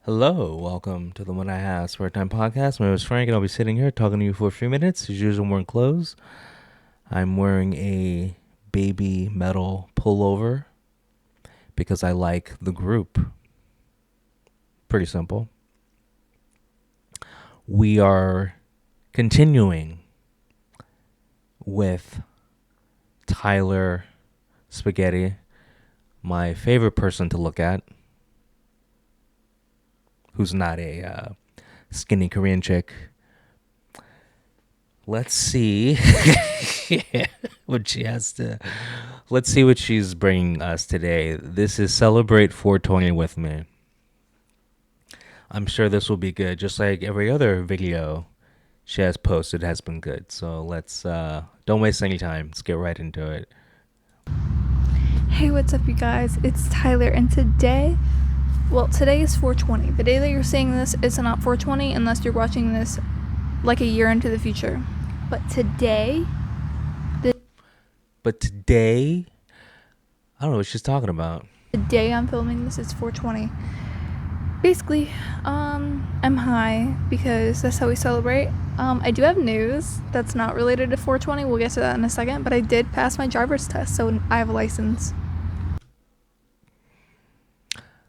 Hello, welcome to the One I Have Spare Time podcast. My name is Frank, and I'll be sitting here talking to you for a few minutes. As usual, I'm wearing clothes. I'm wearing a baby metal pullover because I like the group. Pretty simple. We are continuing with Tyler Spaghetti, my favorite person to look at, who's not a skinny Korean chick. Let's see what she has to. Let's see what she's bringing us today. This is Celebrate 420 with me. I'm sure this will be good, just like every other video she has posted has been good. So let's don't waste any time. Let's get right into it. Hey, what's up, you guys? It's Tyler, and today is 420. The day that you're seeing this, it's not 420 unless you're watching this like a year into the future. But today, I don't know what she's talking about. the day I'm filming this, it's 420. Basically, I'm high because that's how we celebrate. I do have news that's not related to 420. We'll get to that in a second, but I did pass my driver's test, so I have a license.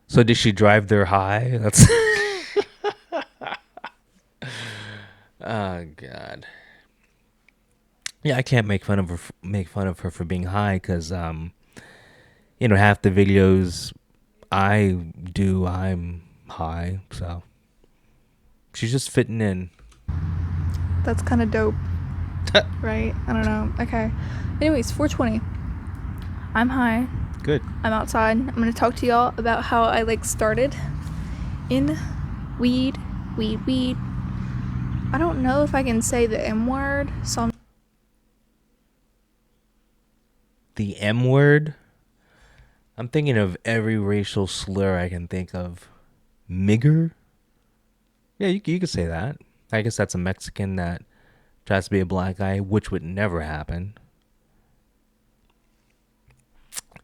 So did she drive there high? That's oh god. Yeah, I can't make fun of her for being high because half the videos I do I'm high, so she's just fitting in. That's kind of dope. Right? I don't know. Okay. Anyways, 420. I'm high. Good. I'm outside. I'm going to talk to y'all about how I started in weed. I don't know if I can say the M word, so The M word? I'm thinking of every racial slur I can think of. Migger? Yeah, you could say that. I guess that's a Mexican that tries to be a black guy, which would never happen.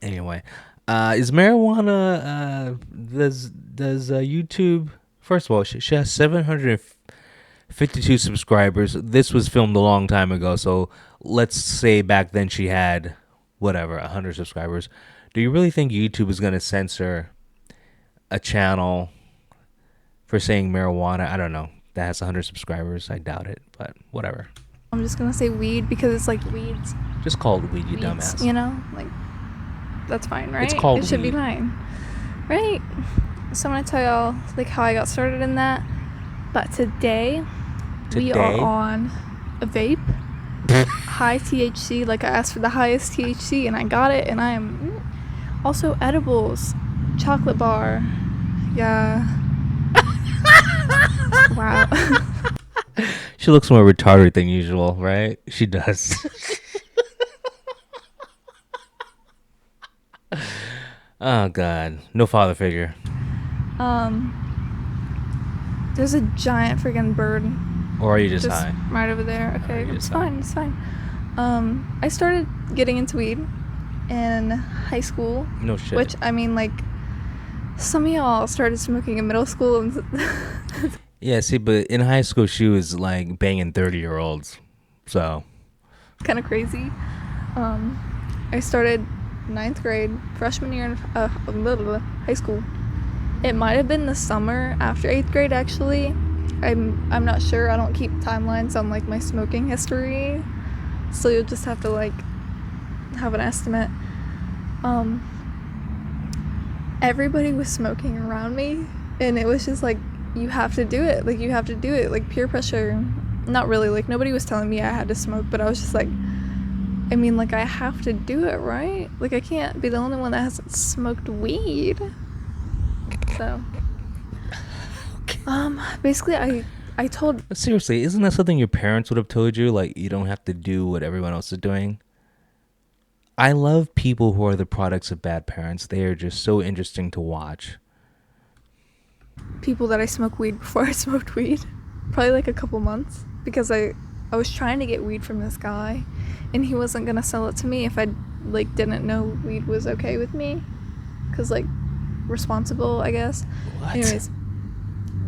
Anyway, is marijuana? Does YouTube? First of all, she has 752 subscribers. This was filmed a long time ago, so let's say back then she had 100 subscribers. Do you really think YouTube is gonna censor a channel for saying marijuana? I don't know. That has 100 subscribers. I doubt it, but whatever. I'm just going to say weed because it's like weeds. Just call it weed, you Weeds, dumbass. you know? That's fine, right? It's called It should weed. be fine. Right? So I'm going to tell y'all how I got started in that. But today we are on a vape. High THC. I asked for the highest THC and I got it, and I am also edibles. Chocolate bar. Yeah. Wow. She looks more retarded than usual, right? She does. Oh god, no father figure. There's a giant freaking bird. Or are you just high? Right over there. Okay, it's fine. I started getting into weed in high school. No shit. Which, I mean, some of y'all started smoking in middle school. And yeah, see, but in high school, she was, banging 30-year-olds. So. Kind of crazy. I started 9th grade, freshman year in high school. It might have been the summer after 8th grade, actually. I'm not sure. I don't keep timelines on, my smoking history. So you'll just have to, have an estimate. Everybody was smoking around me, and it was just you have to do it. You have to do it. Peer pressure. Not really. Nobody was telling me I had to smoke, but I was just I have to do it, right? I can't be the only one that hasn't smoked weed. So, basically, I told... Seriously, isn't that something your parents would have told you? You don't have to do what everyone else is doing? I love people who are the products of bad parents. They are just so interesting to watch. People that I smoked weed before I smoked weed. Probably a couple months. Because I was trying to get weed from this guy, and he wasn't going to sell it to me if I, didn't know weed was okay with me. Because, responsible, I guess. What? Anyways,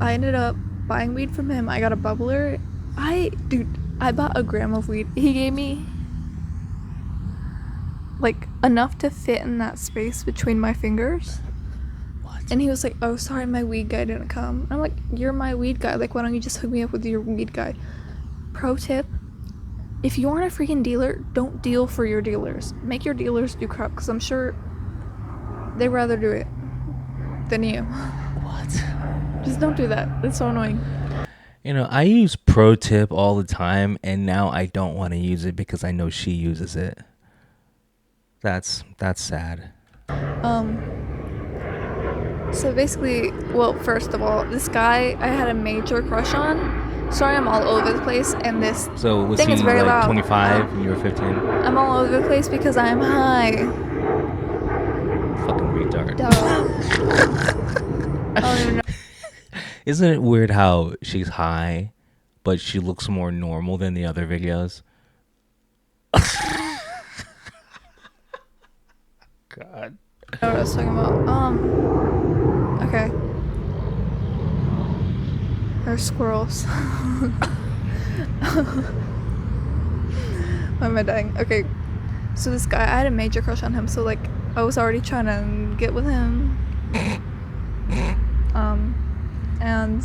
I ended up buying weed from him. I got a bubbler. I bought a gram of weed. He gave me like enough to fit in that space between my fingers. What? And he was like, "Oh, sorry, my weed guy didn't come." And I'm like, "You're my weed guy. Like, why don't you just hook me up with your weed guy?" Pro tip: if you aren't a freaking dealer, don't deal for your dealers. Make your dealers do crap, because I'm sure they'd rather do it than you. What? Just don't do that. It's so annoying. You know, I use Pro Tip all the time, and now I don't want to use it because I know she uses it. That's sad. So basically, well, first of all, this guy I had a major crush on. Sorry, I'm all over the place, and this So was thing he is very like loud. 25 and you were 15? I'm all over the place because I'm high. Fucking retard. Duh. I don't even know. Isn't it weird how she's high, but she looks more normal than the other videos? God. What I was talking about. Okay. There's squirrels. Why am I dying? Okay. So this guy, I had a major crush on him, so like I was already trying to get with him. And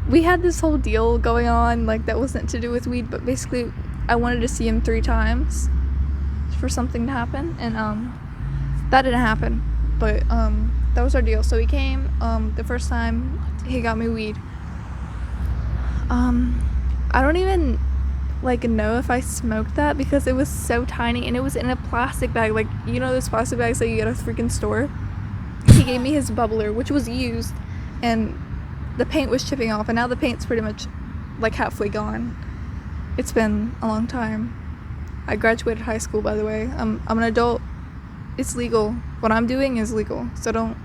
we had this whole deal going on, like that wasn't to do with weed, but basically I wanted to see him 3 times for something to happen, and that didn't happen. But that was our deal. So he came the first time, he got me weed. I don't even like know if I smoked that because it was so tiny and it was in a plastic bag, like, you know those plastic bags that you get at a freaking store. He gave me his bubbler, which was used, and the paint was chipping off, and now the paint's pretty much like halfway gone. It's been a long time. I graduated high school, by the way. I'm an adult. It's legal. What I'm doing is legal, so don't.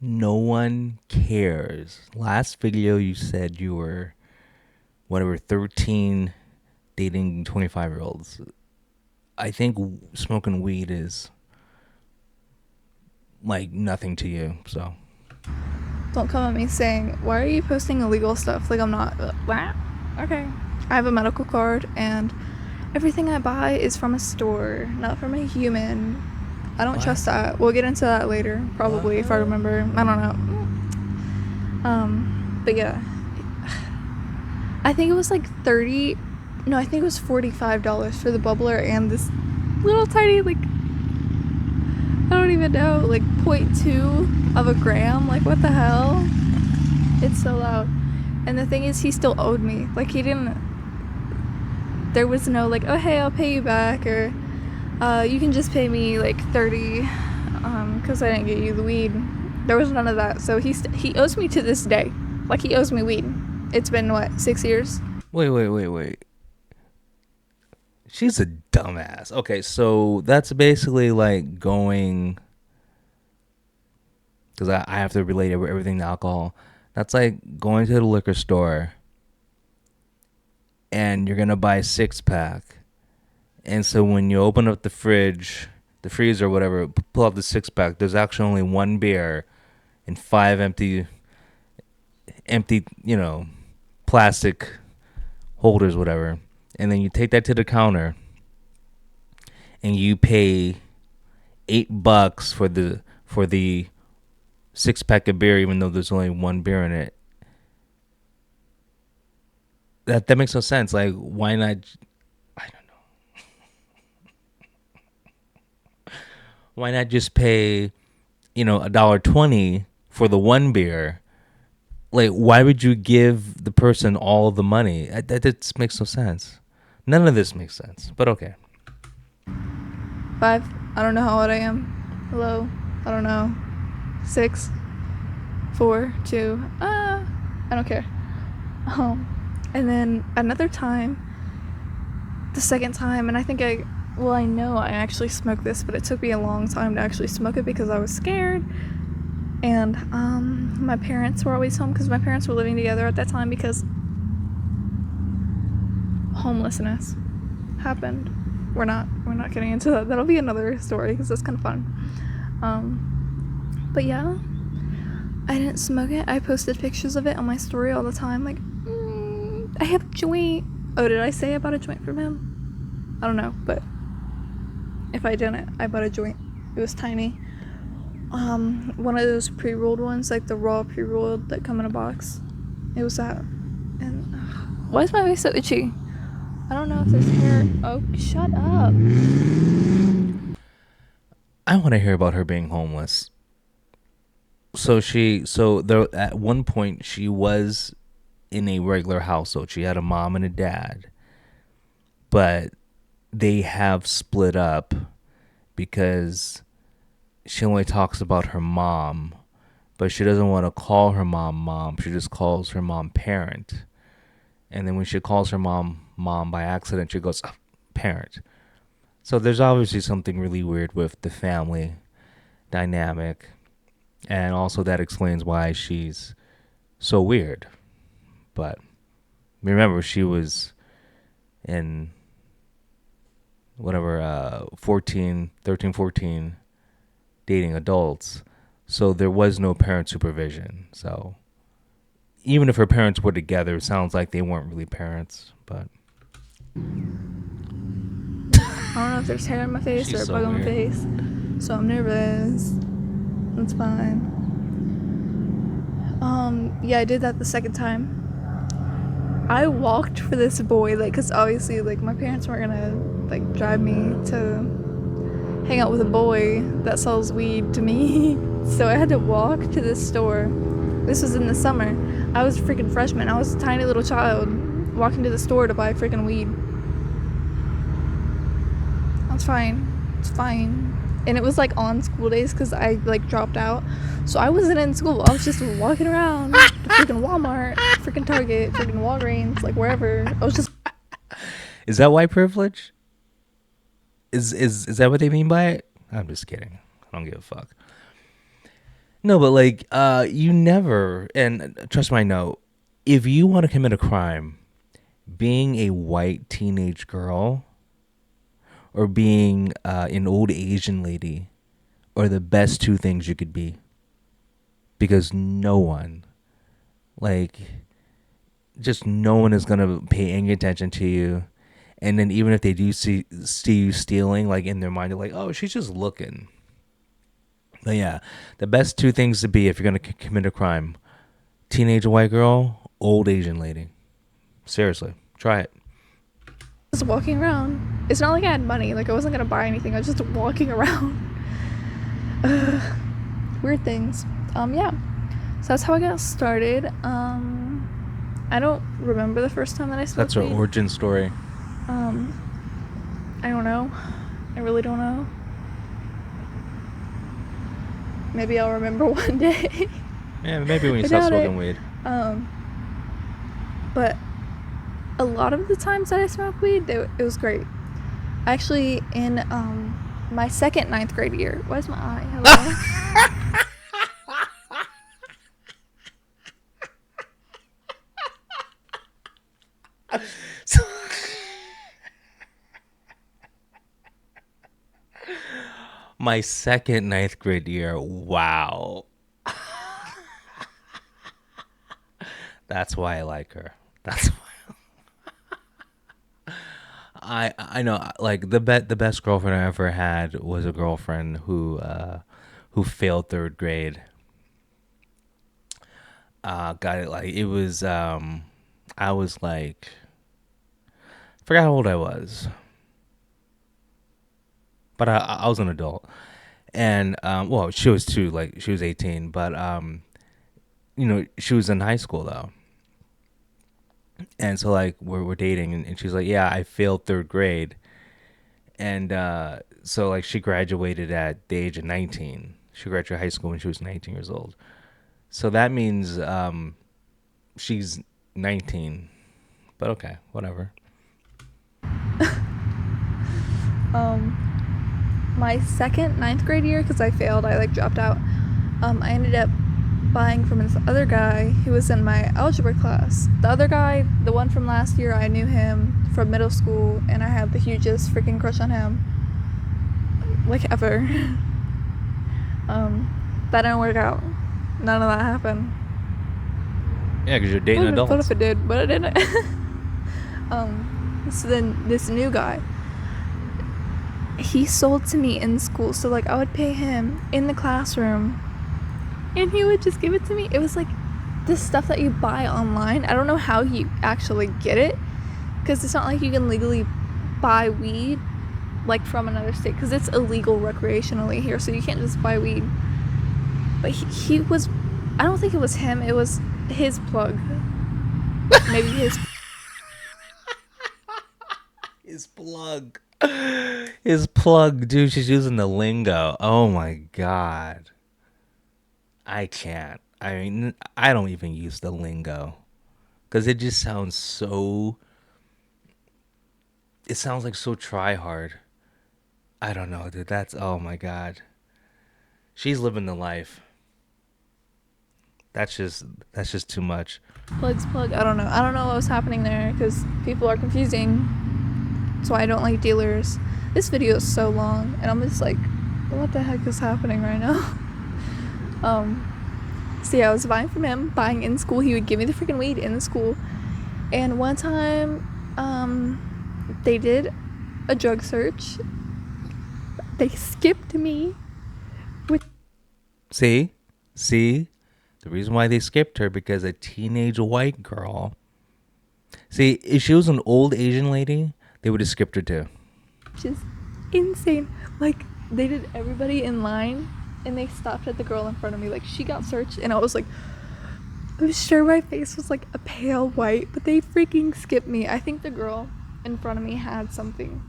No one cares. Last video you said you were whatever 13 dating 25-year-olds. I think smoking weed is like nothing to you, so Don't come at me saying, "Why are you posting illegal stuff?" Like, I'm not. Okay. I have a medical card, and everything I buy is from a store, not from a human. I don't trust that. We'll get into that later, probably, if I remember. I don't know. But yeah. I think it was like I think it was $45 for the bubbler and this little tiny, like, I don't even know, like 0.2 of a gram. Like, what the hell? It's so loud. And the thing is, he still owed me. Like, there was no like, "Oh hey, I'll pay you back," or you can just pay me like 30 because I didn't get you the weed. There was none of that. So he owes me to this day. Like, he owes me weed. It's been what, 6 years? Wait. She's a dumbass. Okay, so that's basically like going, because I have to relate everything to alcohol. That's like going to the liquor store and you're gonna buy a 6-pack, and so when you open up the freezer, whatever, pull out the 6-pack, there's actually only 1 beer and 5 empty, plastic holders, whatever. And then you take that to the counter and you pay $8 for the 6-pack of beer, even though there's only 1 beer in it. That makes no sense. Like, why not? I don't know. Why not just pay, $1.20 for the 1 beer? Like, why would you give the person all of the money? That just makes no sense. None of this makes sense, but okay. 5. I don't know how old I am. Hello. I don't know. 6. 4. 2. I don't care. And then another time, the second time, and I know I actually smoked this, but it took me a long time to actually smoke it because I was scared. And my parents were always home because my parents were living together at that time because homelessness happened. We're not getting into that. That'll be another story because that's kind of fun. But yeah, I I didn't smoke it. I posted pictures of it on my story all the time. Like, I have a joint. Oh, did I say I bought a joint from him? I don't know, but if I didn't, I bought a joint. It was tiny. One of those pre-rolled ones, like the raw pre-rolled that come in a box. It was that. And why is my face so itchy? I don't know if there's hair. Oh, shut up. I want to hear about her being homeless. So there at one point she was in a regular household. She had a mom and a dad, but they have split up because she only talks about her mom, but she doesn't want to call her mom mom. She just calls her mom parent. And then when she calls her mom mom by accident, she goes, "Oh, parent." So there's obviously something really weird with the family dynamic. And also that explains why she's so weird. But remember, she was in whatever, 14, 13, 14, dating adults. So there was no parent supervision. So even if her parents were together, it sounds like they weren't really parents. But I don't know if there's hair in my face she's or a so bug on my weird. face. So I'm nervous. That's fine. Yeah, I did that the second time. I walked for this boy, like, cause obviously, like, my parents weren't gonna, like, drive me to hang out with a boy that sells weed to me. So I had to walk to this store. This was in the summer. I was a freaking freshman. I was a tiny little child walking to the store to buy freaking weed. That's fine. It's fine. And it was like on school days because I like dropped out. So I wasn't in school. I was just walking around to freaking Walmart, freaking Target, freaking Walgreens, like wherever. I was just. Is that white privilege? Is that what they mean by it? I'm just kidding. I don't give a fuck. No, but like, you never, and trust me, I know, if you want to commit a crime, being a white teenage girl or being an old Asian lady are the best two things you could be. Because no one, like, just no one is going to pay any attention to you. And then even if they do see you stealing, like in their mind, they're like, oh, she's just looking. But yeah, the best two things to be if you're going to commit a crime: teenage white girl, old Asian lady. Seriously, try it. Just walking around. It's not like I had money. Like I wasn't gonna buy anything. I was just walking around. Weird things. Yeah. So that's how I got started. I don't remember the first time that I smoked That's her weed. origin story. I don't know. I really don't know. Maybe I'll remember one day. Yeah, maybe when you I stop doubt smoking it. weed. But a lot of the times that I smoked weed, it was great. Actually, in my second ninth grade year. Where's my eye? Hello. My second ninth grade year. Wow. That's why I like her. That's why. I know, like the best girlfriend I ever had was a girlfriend who failed third grade. Got it, like it was I was like, I forgot how old I was, but I was an adult, and well, she was too, like she was 18, but she was in high school though. And so like we're dating, and she's like, yeah, I failed third grade. And so like she graduated at the age of 19. She graduated high school when she was 19 years old. So that means she's 19. But okay, whatever. My second ninth grade year, because I failed, I like dropped out. I ended up buying from this other guy who was in my algebra class. The other guy, the one from last year, I knew him from middle school, and I had the hugest freaking crush on him, like ever. That didn't work out. None of that happened. Yeah, because you're dating Would have been fun adults. if it did, but it didn't. So then this new guy, he sold to me in school. So like I would pay him in the classroom, and he would just give it to me. It was like this stuff that you buy online. I don't know how you actually get it, because it's not like you can legally buy weed like from another state, because it's illegal recreationally here, so you can't just buy weed. But he was, I don't think it was him, it was his plug. Maybe his. His plug. His plug, dude. She's using the lingo. Oh my god. I can't. I mean, I don't even use the lingo because it just sounds so. It sounds like so try hard. I don't know, dude. That's oh my god. She's living the life. That's just that's just too much. Plug's plug. I don't know. I don't know what was happening there, because people are confusing. So I don't like dealers. This video is so long, and I'm just like, what the heck is happening right now? So yeah, I was buying from him, buying in school. He would give me the freaking weed in the school. And one time, they did a drug search. They skipped me with. See, see, the reason why they skipped her because a teenage white girl. See, if she was an old Asian lady, they would have skipped her too. Just insane. Like, they did everybody in line, and they stopped at the girl in front of me. Like, she got searched, and I was like, I'm sure my face was like a pale white, but they freaking skipped me. I think the girl in front of me had something.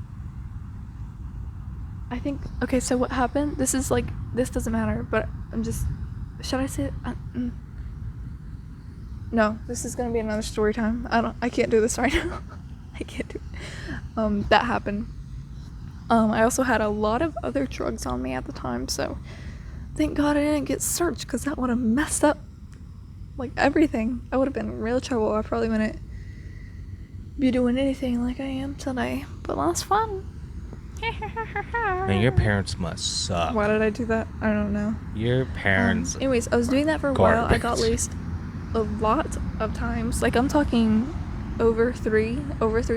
I think, okay, so what happened? This is like, this doesn't matter, but I'm just, should I say it? No, this is gonna be another story time. I can't do this right now. I can't do it. That happened. I also had a lot of other drugs on me at the time, so thank God I didn't get searched, because that would have messed up like everything. I would have been in real trouble. I probably wouldn't be doing anything like I am today, but that's fun. Man, your parents must suck. Why did I do that? I don't know. Your parents. Anyways, I was doing that for a while. I got laced a lot of times. Like, I'm talking over three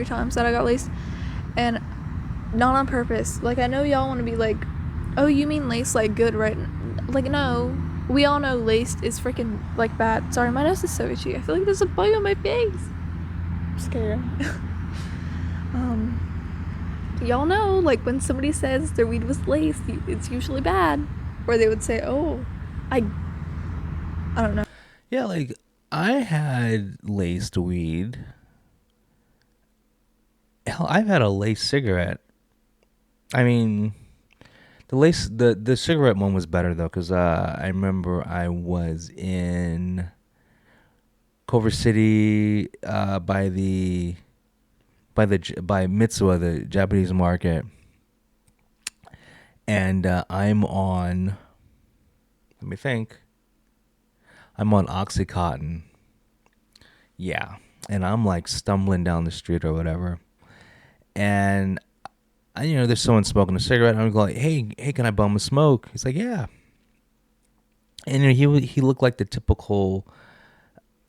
times that I got laced, and not on purpose. Like, I know y'all want to be like, oh, you mean laced like good, right? Like, no, we all know laced is freaking like bad. Sorry, my nose is so itchy. I feel like there's a bug on my face. I'm scared. Y'all know, like, when somebody says their weed was laced, it's usually bad. Or they would say, oh, I don't know. Yeah, like I had laced weed. Hell, I've had a laced cigarette. I mean, the cigarette one was better though, because I remember I was in Culver City by Mitsuwa, the Japanese market, and I'm on. Let me think. I'm on OxyContin. Yeah, and I'm like stumbling down the street or whatever, and there's someone smoking a cigarette. And I'm like, hey, can I bum a smoke? He's like, yeah, and he looked like the typical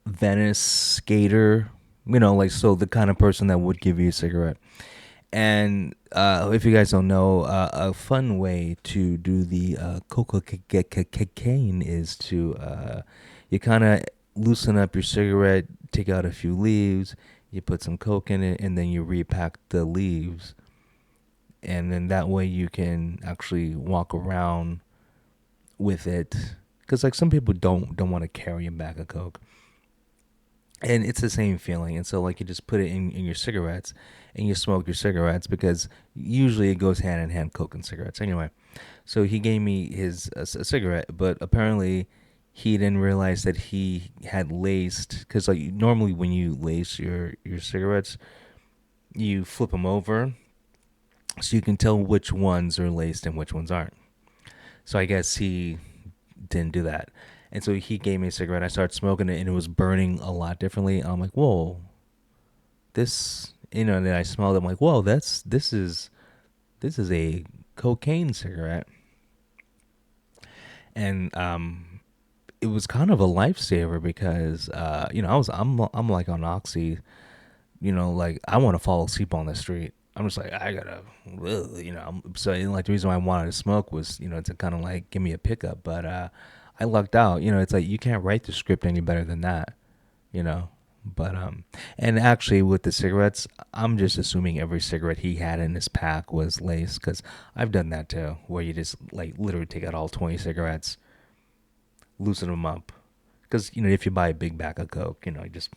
Venice skater, like so the kind of person that would give you a cigarette. And if you guys don't know, a fun way to do the cocaine is to you kind of loosen up your cigarette, take out a few leaves, you put some coke in it, and then you repack the leaves. And then that way you can actually walk around with it. Because like some people don't want to carry a bag of coke. And it's the same feeling. And so like you just put it in your cigarettes and you smoke your cigarettes, because usually it goes hand in hand, coke and cigarettes. Anyway, so he gave me a cigarette, but apparently he didn't realize that he had laced, because like normally when you lace your cigarettes, you flip them over so you can tell which ones are laced and which ones aren't. So I guess he didn't do that. And so he gave me a cigarette. I started smoking it, and it was burning a lot differently. I'm like, whoa, this, and then I smelled it. I'm like, whoa, this is a cocaine cigarette. And it was kind of a lifesaver because I'm like on oxy. Like I want to fall asleep on the street. I'm just like I gotta, ugh, so like the reason why I wanted to smoke was to kind of like give me a pickup, but I lucked out. It's like you can't write the script any better than that. You know, but and actually with the cigarettes, I'm just assuming every cigarette he had in his pack was laced because I've done that too, where you just like literally take out all 20 cigarettes, loosen them up, because if you buy a big bag of coke, you just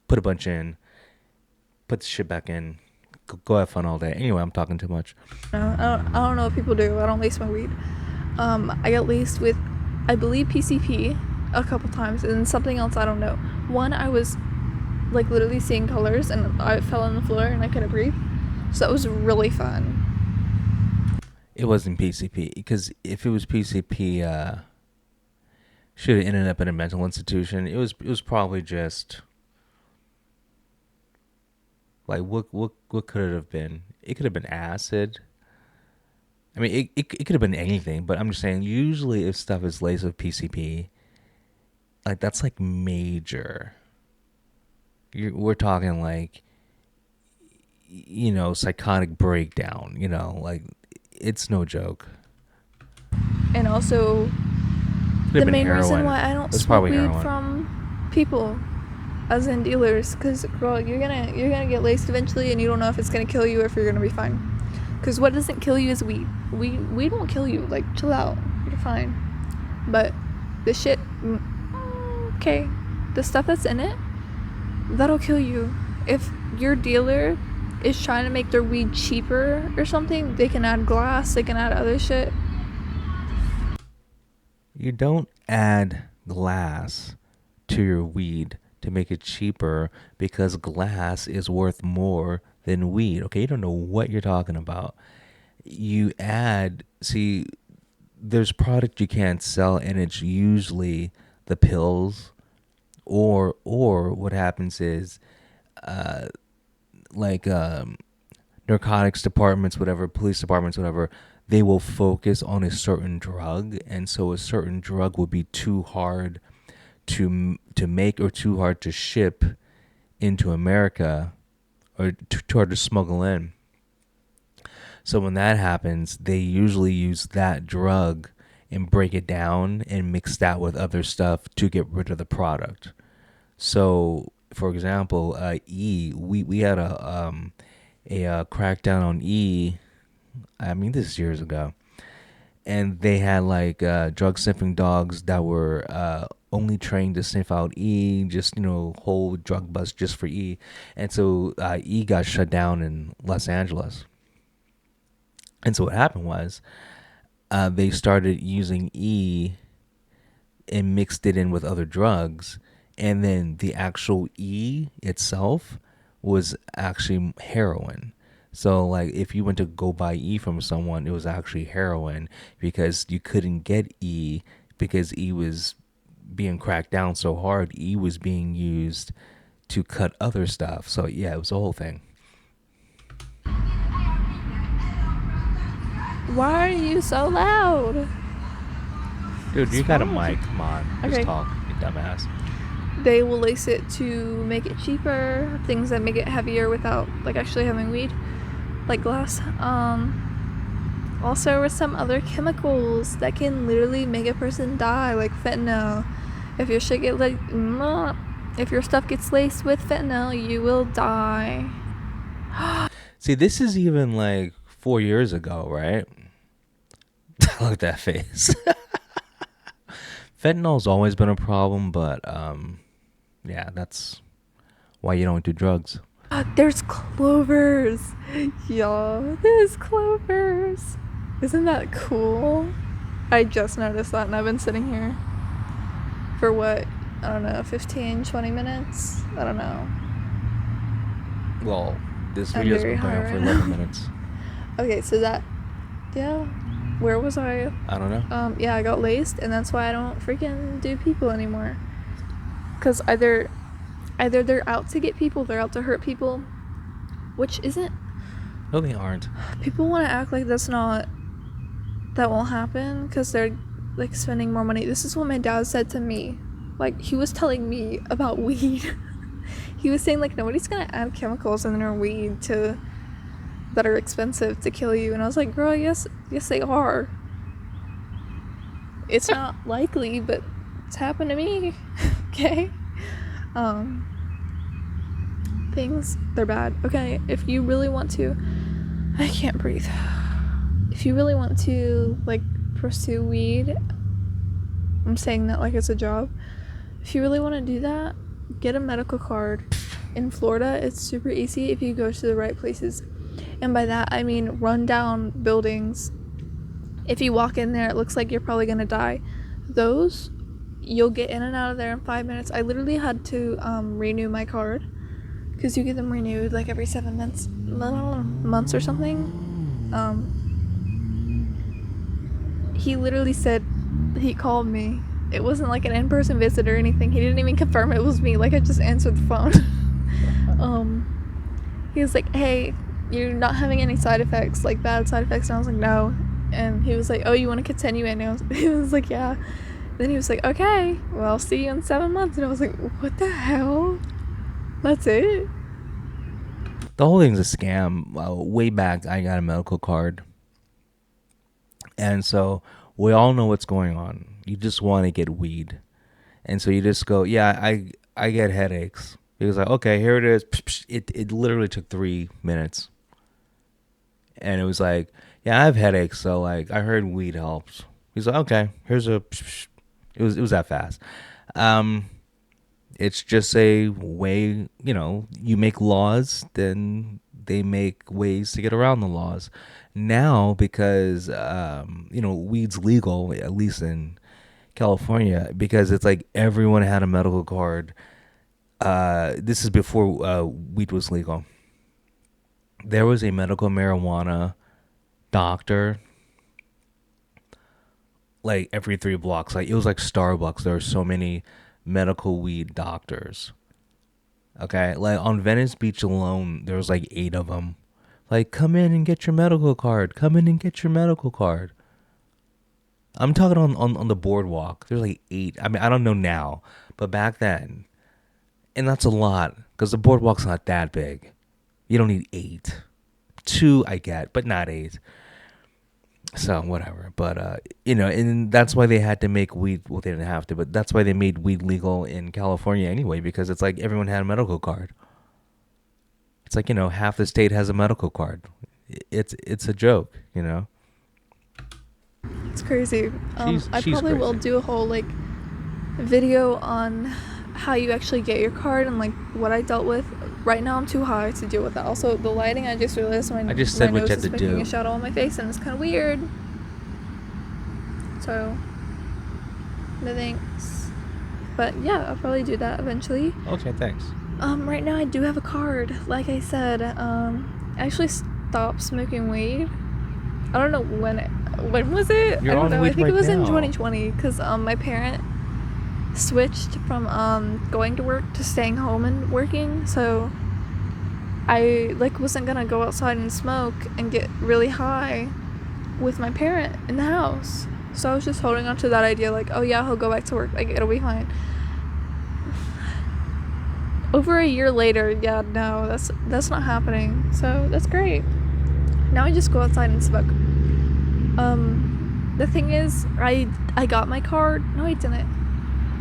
put a bunch in, put the shit back in, go have fun all day. Anyway, I'm talking too much. I don't know what people do. I don't lace my weed. I got laced with, I believe, PCP a couple times, and something else I don't know. One, I was like literally seeing colors, and I fell on the floor and I couldn't breathe. So that was really fun. It wasn't PCP because if it was PCP, should have ended up in a mental institution. It was probably just like what could it have been? It could have been acid. I mean, it could have been anything, but I'm just saying. Usually, if stuff is laced with PCP, like that's like major. We're talking like psychotic breakdown. Like it's no joke. And also, Could the have been main reason heroin. why I It don't was smoke probably weed heroin. from people, as in dealers, because girl, you're gonna get laced eventually, and you don't know if it's gonna kill you or if you're gonna be fine. Because what doesn't kill you is weed. Weed won't kill you. Like, chill out, you're fine. But the shit, okay, the stuff that's in it, that'll kill you. If your dealer is trying to make their weed cheaper or something, they can add glass, they can add other shit. You don't add glass to your weed to make it cheaper because glass is worth more than weed. Okay, you don't know what you're talking about. See, there's product you can't sell, and it's usually the pills, or what happens is, like narcotics departments, whatever, police departments, whatever, they will focus on a certain drug, and so a certain drug will be too hard to make or too hard to ship into America or too hard to smuggle in. So when that happens, they usually use that drug and break it down and mix that with other stuff to get rid of the product. So, for example, we had a crackdown on E. I mean, this is years ago, and they had like drug sniffing dogs that were only trained to sniff out E, just whole drug bust just for E, and so E got shut down in Los Angeles. And so what happened was they started using E and mixed it in with other drugs, and then the actual E itself was actually heroin. So like if you went to go buy E from someone, it was actually heroin because you couldn't get E because E was being cracked down so hard. E was being used to cut other stuff. So yeah, it was a whole thing. Why are you so loud? Dude, you What's got a wrong with mic. you? Come on, just Okay. talk, you dumbass. They will lace it to make it cheaper, things that make it heavier without like actually having weed, like glass. Also with some other chemicals that can literally make a person die, like fentanyl. If your shit get like, if your stuff gets laced with fentanyl, you will die. See, this is even like 4 years ago, right? Look at that face. Fentanyl's always been a problem, but yeah, that's why you don't do drugs. There's clovers. Y'all, there's clovers. Isn't that cool? I just noticed that, and I've been sitting here for what? I don't know, 15, 20 minutes? I don't know. Well, this I'm video's very been going high on for right 11 now. minutes. Okay, so that, yeah. Where was I? I don't know. Yeah, I got laced, and that's why I don't freaking do people anymore. Because either they're out to get people, they're out to hurt people, which isn't. No, they aren't. People want to act like that won't happen because they're like spending more money. This is what my dad said to me. Like, he was telling me about weed. He was saying, like, nobody's gonna add chemicals in their weed that are expensive to kill you. And I was like, girl, yes they are. It's not likely, but it's happened to me. Okay. Things, they're bad. Okay, if you really want to, I can't breathe. If you really want to, like, pursue weed, I'm saying that like it's a job. If you really want to do that, get a medical card. In Florida, it's super easy if you go to the right places. And by that, I mean run-down buildings. If you walk in there, it looks like you're probably gonna die. Those, you'll get in and out of there in 5 minutes. I literally had to renew my card, because you get them renewed like every 7 months or something. He literally said, he called me. It wasn't like an in-person visit or anything. He didn't even confirm it was me. Like, I just answered the phone. He was like, hey, you're not having any side effects, like bad side effects? And I was like, no. And he was like, oh, you want to continue? And he was like, yeah. Then he was like, okay, well, I'll see you in 7 months. And I was like, what the hell? That's it? The whole thing's a scam. Way back, I got a medical card. And so we all know what's going on. You just want to get weed. And so you just go, yeah, I get headaches. He was like, okay, here it is. It literally took 3 minutes. And it was like, yeah, I have headaches, so like I heard weed helps. He's like, okay, here's a. It was that fast. It's just a way, you make laws, then they make ways to get around the laws. Now, because weed's legal, at least in California, because it's like everyone had a medical card. This is before weed was legal. There was a medical marijuana doctor like every 3 blocks. Like, it was like Starbucks. There were so many medical weed doctors. Okay, like on Venice Beach alone, there was like 8 of them. Like, come in and get your medical card. Come in and get your medical card. I'm talking on the boardwalk. There's like 8. I mean, I don't know now, but back then, and that's a lot because the boardwalk's not that big. You don't need 8. 2 I get, but not 8. So whatever. But and that's why they had to make weed. Well, they didn't have to, but that's why they made weed legal in California anyway, because it's like everyone had a medical card. It's like, half the state has a medical card. It's a joke. It's crazy. She's I probably crazy. will do a whole like video on how you actually get your card and like what I dealt with. Right now I'm too high to deal with that. Also, the lighting, I just realized I just said my what nose you had is to making do. a shadow on my face, and it's kind of weird. So, no thanks. But yeah, I'll probably do that eventually. Okay, thanks. Right now I do have a card. Like I said, I actually stopped smoking weed. I don't know when was it? You're I don't on know. weed I think right it was in now. 2020 because my parent switched from going to work to staying home and working. So I like wasn't gonna go outside and smoke and get really high with my parent in the house. So I was just holding on to that idea, like, oh yeah, he'll go back to work, like it'll be fine. Over a year later, yeah, no, that's not happening. So that's great. Now I just go outside and smoke. The thing is, I got my card. No, I didn't.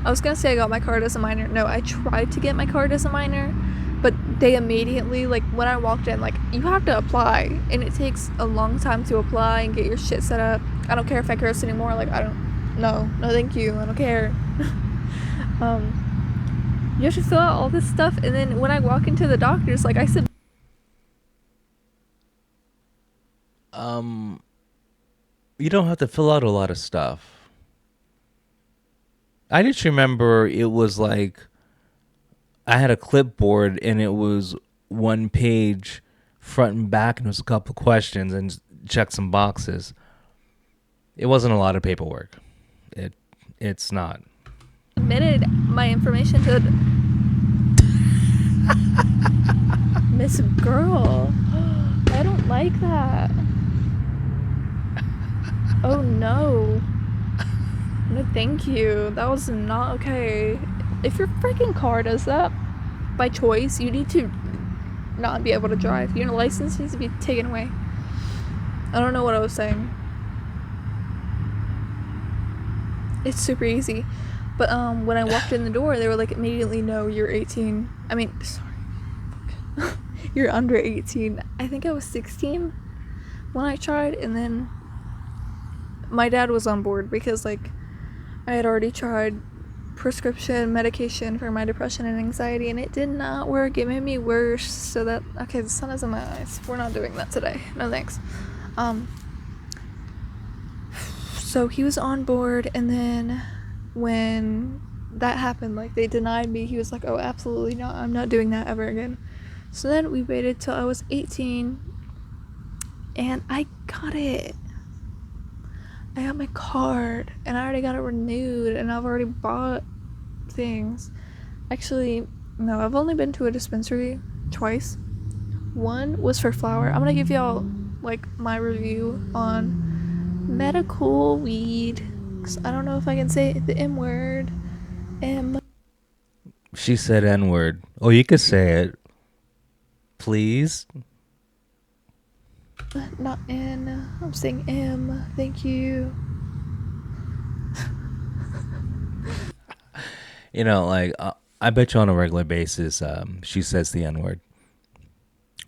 I was gonna say I got my card as a minor. No, I tried to get my card as a minor, but they immediately, like, when I walked in, like, you have to apply, and it takes a long time to apply and get your shit set up. I don't care if I curse anymore. Like, no, thank you. I don't care. You have to fill out all this stuff, and then when I walk into the doctor's, like, I said, You don't have to fill out a lot of stuff. I just remember it was like I had a clipboard and it was 1 page front and back, and it was a couple questions and check some boxes. It wasn't a lot of paperwork. It's not. submitted my information to Miss Girl. I don't like that. Oh no. No, thank you. That was not okay. If your freaking car does that by choice, you need to not be able to drive. Your license needs to be taken away. I don't know what I was saying. It's super easy. But when I walked in the door, they were like, immediately, no, you're 18. I mean, sorry. You're under 18. I think I was 16 when I tried, and then my dad was on board because, like, I had already tried prescription medication for my depression and anxiety, and it did not work. It made me worse. So that, okay, the sun is in my eyes. We're not doing that today. No thanks. So he was on board, and then when that happened, like, they denied me, he was like, oh, absolutely not, I'm not doing that ever again. So then we waited till I was 18, and I got it. I got my card, and I already got it renewed, and I've already bought things. Actually, no, I've only been to a dispensary twice. One was for flower. I'm gonna give y'all, like, my review on medical weed. 'Cause I don't know if I can say the M word. She said N word. Oh, you could say it. Please. Not N. I'm saying M. Thank you. You know, like, I bet you on a regular basis, she says the N word.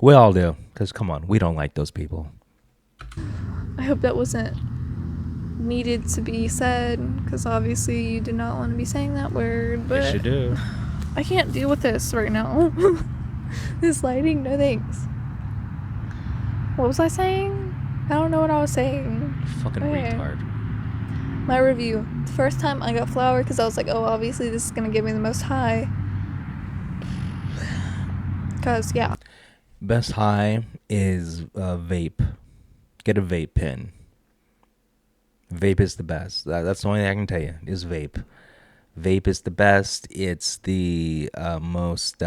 We all do. Because, come on, we don't like those people. I hope that wasn't needed to be said, because obviously you do not want to be saying that word, but Yes, you do. I can't deal with this right now. This lighting, no thanks. What was I saying? I don't know what I was saying. Fucking Okay. retard. My review. The first time I got flour, because I was like, oh, obviously this is going to give me the most high. Because, yeah. Best high is vape. Get a vape pen. Vape is the best. That's the only thing I can tell you is vape. Vape is the best. It's the most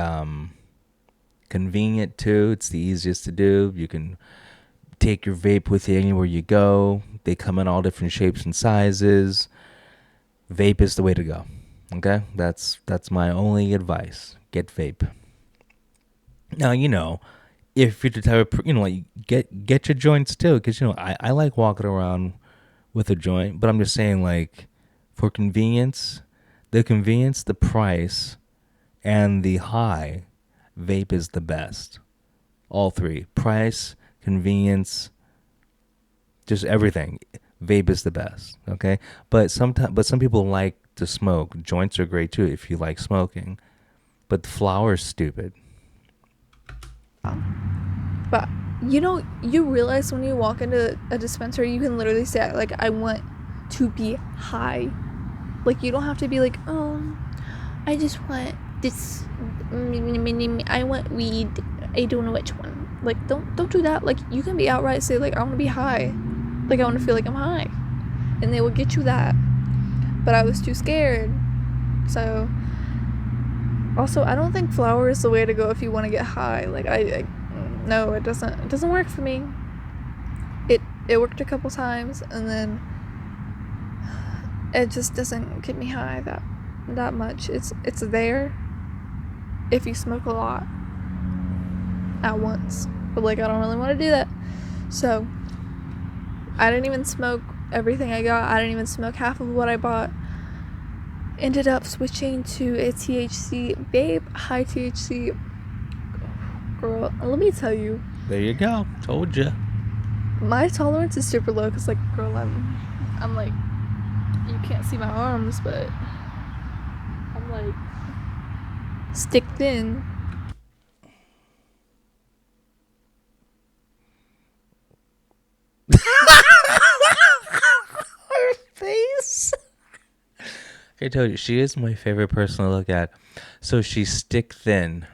convenient too. It's the easiest to do. You can take your vape with you anywhere you go. They come in all different shapes and sizes. Vape is the way to go. Okay? That's my only advice. Get vape. Now, you know, if you're the type of, like, get your joints too, because, I like walking around with a joint, but I'm just saying, like, for convenience, the price, and the high, vape is the best. All three: price, convenience, just everything. Vape is the best. Okay, but some people like to smoke. Joints are great too if you like smoking, but the flower is stupid. But, you realize when you walk into a dispensary, you can literally say, like, I want to be high. Like, you don't have to be like, I just want this. I want weed. I don't know which one. Like, don't do that. Like, you can be outright say, like, I want to be high. Like, I want to feel like I'm high. And they will get you that. But I was too scared. So, also, I don't think flower is the way to go if you want to get high. Like, no, it doesn't work for me. It worked a couple times, and then it just doesn't get me high that much. It's there if you smoke a lot at once, but, like, I don't really want to do that. So I didn't even smoke everything I got. I didn't even smoke half of what I bought. Ended up switching to a THC vape, high THC. Girl, let me tell you, There you go. Told you. my tolerance is super low, because, like, girl, I'm like, you can't see my arms, but I'm like stick thin. Her face. I told you, she is my favorite person to look at. So she's stick thin.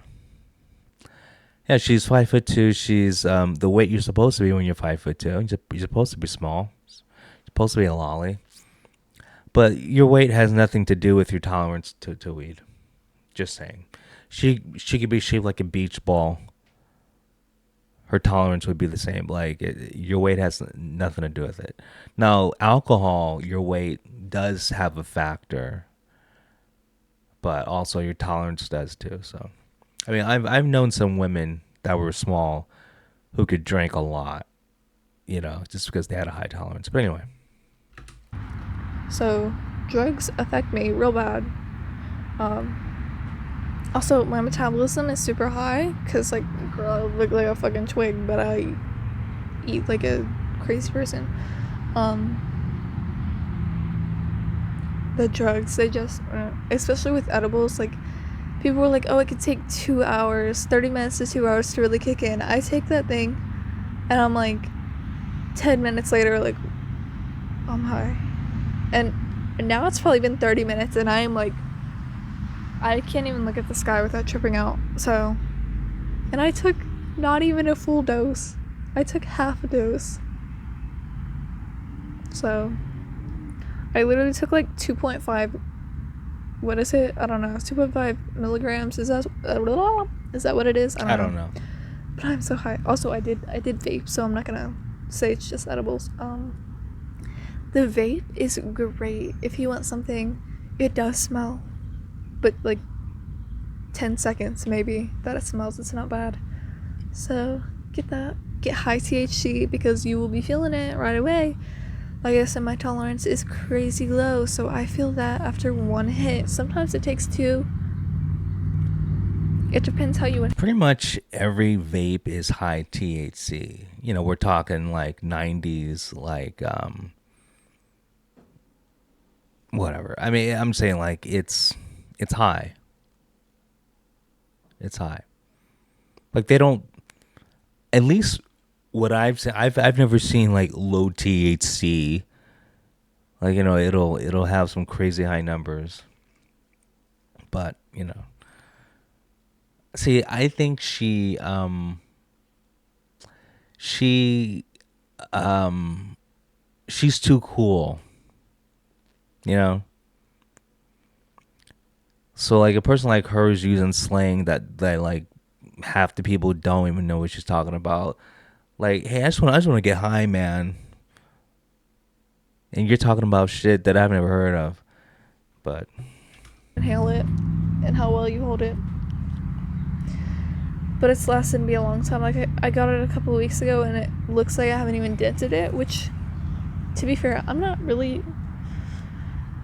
Yeah, she's 5'2". She's the weight you're supposed to be when you're 5'2". You're supposed to be small. You're supposed to be a lolly. But your weight has nothing to do with your tolerance to weed. Just saying. She could be shaped like a beach ball. her tolerance would be the same. Like your weight has nothing to do with it. Now, alcohol, your weight does have a factor, but also your tolerance does too. So, I mean, I've known some women that were small who could drink a lot, just because they had a high tolerance. But anyway, So drugs affect me real bad. Also, my metabolism is super high because, like, girl, I look like a fucking twig, but I eat like a crazy person. The drugs, they just, especially with edibles, like, people were like, oh, it could take 2 hours, 30 minutes to 2 hours to really kick in. I take that thing, and I'm like, 10 minutes later, like, I'm high. And now it's probably been 30 minutes, and I am like, I can't even look at the sky without tripping out. So, and I took not even a full dose. I took half a dose. So, I literally took like 2.5. What is it? I don't know. It's 2.5 milligrams. Is that what it is? I don't know. But I'm so high. Also, I did vape, so I'm not gonna say it's just edibles. The vape is great if you want something. It does smell, but like 10 seconds maybe that it smells, it's not bad. So get that. Get high THC because you will be feeling it right away. Like I said, my tolerance is crazy low, so I feel that after one hit. Sometimes it takes two. It depends how you. Pretty much every vape is high THC. We're talking like 90s, like whatever. I mean, I'm saying like it's high. It's high. Like they don't. At least what I've seen, I've never seen like low THC. Like it'll have some crazy high numbers. But see, I think she's too cool. So like a person like her is using slang that like half the people don't even know what she's talking about. Like, hey, I just want to get high, man. And you're talking about shit that I've never heard of. But inhale it and how well you hold it. But it's lasted me a long time. Like I got it a couple of weeks ago, and it looks like I haven't even dented it, which, to be fair, I'm not really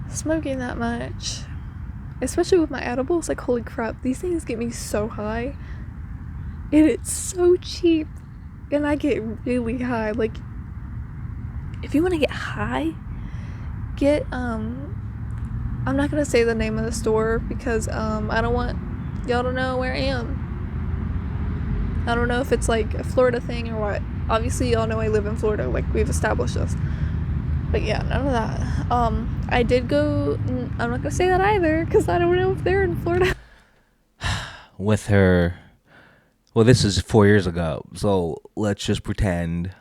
smoking that much. Especially with my edibles, like, holy crap, these things get me so high. And it's so cheap. And I get really high. Like, if you want to get high, get, I'm not gonna say the name of the store because, I don't want y'all to know where I am. I don't know if it's like a Florida thing or what. Obviously, y'all know I live in Florida, like we've established this. But yeah, none of that. I did go. I'm not gonna say that either because I don't know if they're in Florida. With her, well, this is 4 years ago, so let's just pretend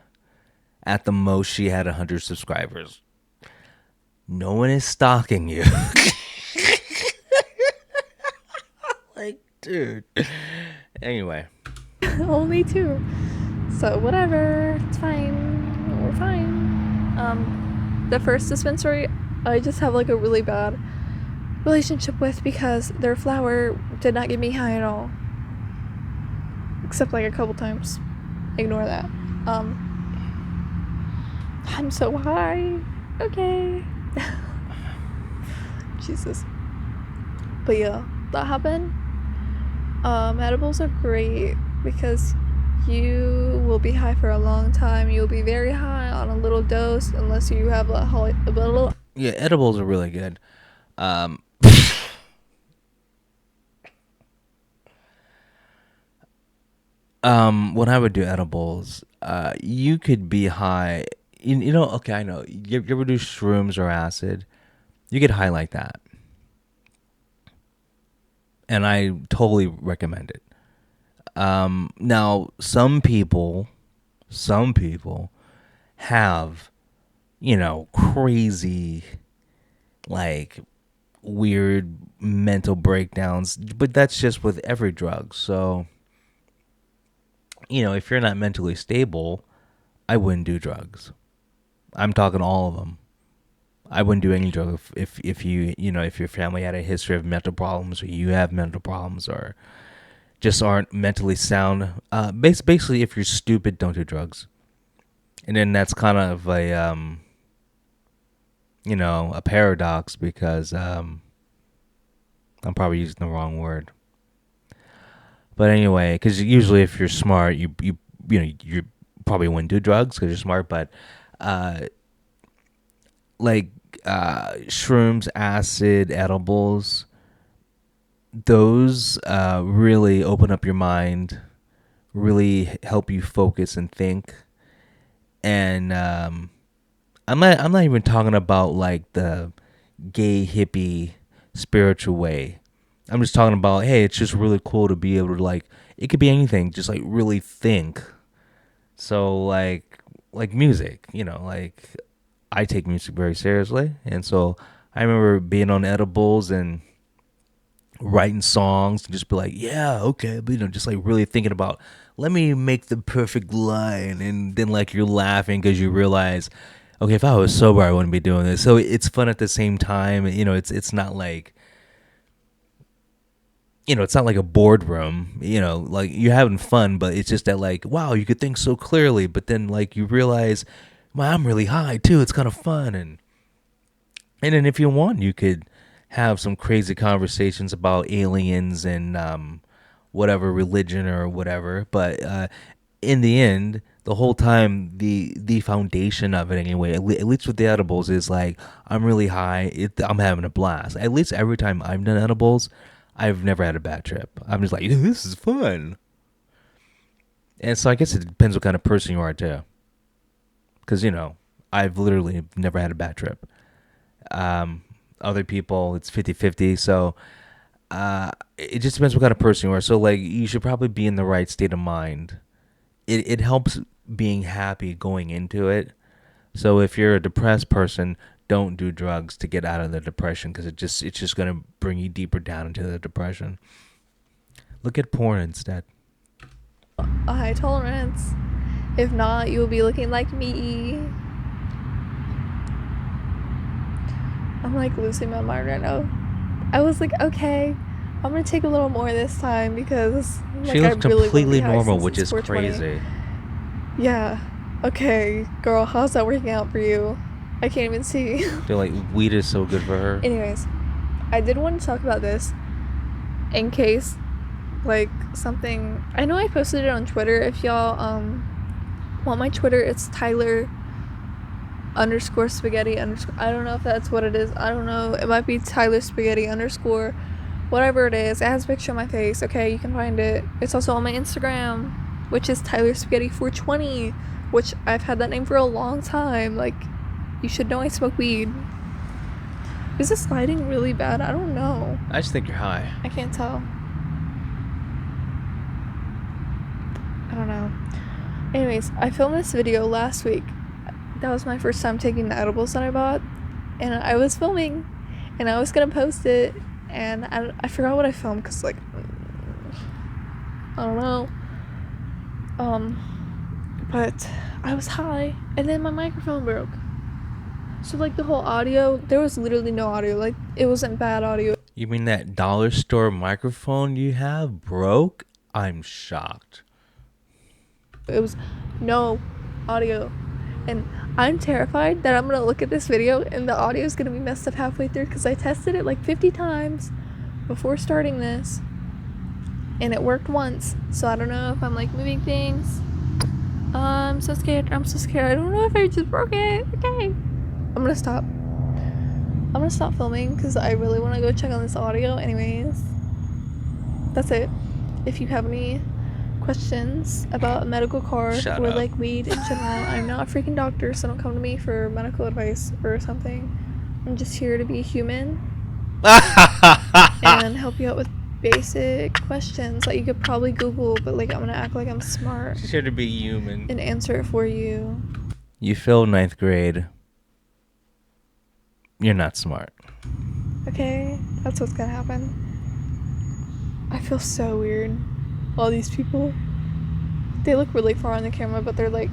at the most she had 100 subscribers. No one is stalking you. Like, dude. Anyway. Only 2. So whatever. It's fine. We're fine. The first dispensary, I just have like a really bad relationship with because their flower did not get me high at all. Except like a couple times. Ignore that. I'm so high. Okay. Jesus. But yeah, that happened. Edibles are great because you will be high for a long time. You'll be very high on a little dose unless you have a little. Yeah, edibles are really good. When I would do edibles, you could be high. Okay, I know. You ever do shrooms or acid? You get high like that. And I totally recommend it. Now, some people have, crazy, like, weird mental breakdowns, but that's just with every drug. So, if you're not mentally stable, I wouldn't do drugs. I'm talking all of them. I wouldn't do any drug if you if your family had a history of mental problems, or you have mental problems, or just aren't mentally sound. Basically, if you're stupid, don't do drugs. And then that's kind of a paradox, because I'm probably using the wrong word. But anyway, because usually if you're smart, you probably wouldn't do drugs because you're smart. But uh, like shrooms, acid, edibles, those really open up your mind, really help you focus and think. And I'm not even talking about like the gay hippie spiritual way. I'm just talking about, hey, it's just really cool to be able to, like, it could be anything, just like really think. So like music, like I take music very seriously, and so I remember being on edibles and writing songs and just be like, yeah, okay, but just like really thinking about, let me make the perfect line, and then like you're laughing because you realize, okay, if I was sober, I wouldn't be doing this. So it's fun at the same time. It's not like, it's not like a boardroom, like you're having fun, but it's just that, like, wow, you could think so clearly, but then like you realize, well, I'm really high too. It's kind of fun. And then if you want, you could have some crazy conversations about aliens and whatever religion or whatever. But in the end, the whole time, the foundation of it anyway, at least with the edibles, is like, I'm really high. I'm having a blast. At least every time I've done edibles, I've never had a bad trip. I'm just like, this is fun. And so I guess it depends what kind of person you are too. Because, I've literally never had a bad trip. Um, Other people, it's 50-50. So it just depends what kind of person you are. So like, you should probably be in the right state of mind. It helps being happy going into it. So if you're a depressed person, don't do drugs to get out of the depression, because it's just going to bring you deeper down into the depression. Look at porn instead. A high tolerance. If not, you will be looking like me. I'm like losing my mind right now. I was like, okay, I'm gonna take a little more this time, because She looks completely normal, which is crazy. Yeah. Okay, girl, how's that working out for you? I can't even see. I feel like weed is so good for her. Anyways, I did want to talk about this in case, like, something. I know I posted it on Twitter. If y'all want my Twitter, it's Tyler _ spaghetti _ I don't know if that's what it is. I don't know. It might be Tyler spaghetti _ whatever it is. It has a picture of my face. Okay, you can find it. It's also on my Instagram, which is Tyler spaghetti 420, which I've had that name for a long time. Like, you should know I smoke weed. Is this lighting really bad? I don't know. I just think you're high. I can't tell. I don't know. Anyways, I filmed this video last week. That was my first time taking the edibles that I bought. And I was filming. And I was going to post it. And I forgot what I filmed, because, like, I don't know. But I was high. And then my microphone broke. So, like, the whole audio, there was literally no audio. Like, it wasn't bad audio. You mean that dollar store microphone you have broke? I'm shocked. It was no audio. And I'm terrified that I'm going to look at this video and the audio is going to be messed up halfway through, because I tested it like 50 times before starting this. And it worked once. So I don't know if I'm, like, moving things. I'm so scared. I don't know if I just broke it. Okay. I'm gonna stop filming, because I really want to go check on this audio. Anyways, that's it. If you have any questions about a medical card or like weed in general, I'm not a freaking doctor, so don't come to me for medical advice or something. I'm just here to be human and help you out with basic questions that you could probably Google, but, like, I'm gonna act like I'm smart. She's here to be human and answer it for you. You failed 9th grade. You're not smart. Okay, that's what's gonna happen. I feel so weird. All these people. They look really far on the camera, but they're like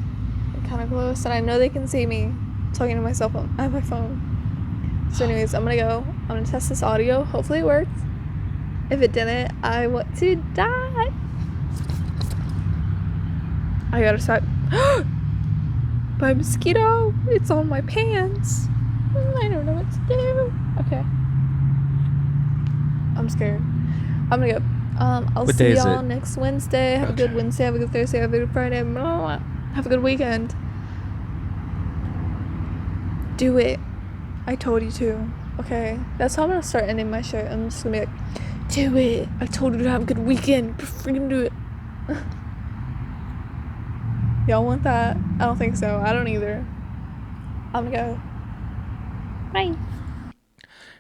kind of close, and I know they can see me talking to my cell phone. I have my phone. So, anyways, I'm gonna go. I'm gonna test this audio. Hopefully, it works. If it didn't, I want to die. I gotta stop. By mosquito. It's on my pants. I don't know what to do. Okay. I'm scared. I'm gonna go. I'll What day see is y'all it? next Wednesday. Have a good Wednesday. Have a good Thursday. Have a good Friday. Blah, blah, blah. Have a good weekend. Do it. I told you to. Okay. That's how I'm gonna start ending my show. I'm just gonna be like, do it. I told you to have a good weekend. Freaking do it. Y'all want that? I don't think so. I don't either. I'm gonna go. Bye.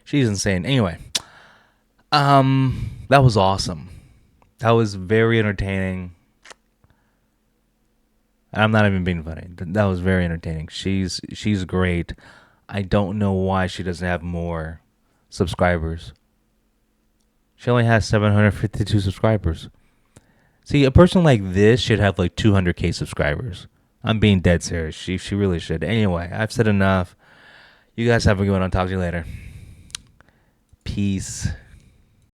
She's insane. Anyway, that was awesome. That was very entertaining. I'm not even being funny. That was very entertaining. She's great. I don't know why she doesn't have more subscribers. She only has 752 subscribers. See, a person like this should have like 200K subscribers. I'm being dead serious. She really should. Anyway, I've said enough. You guys have a good one. I'll talk to you later. Peace.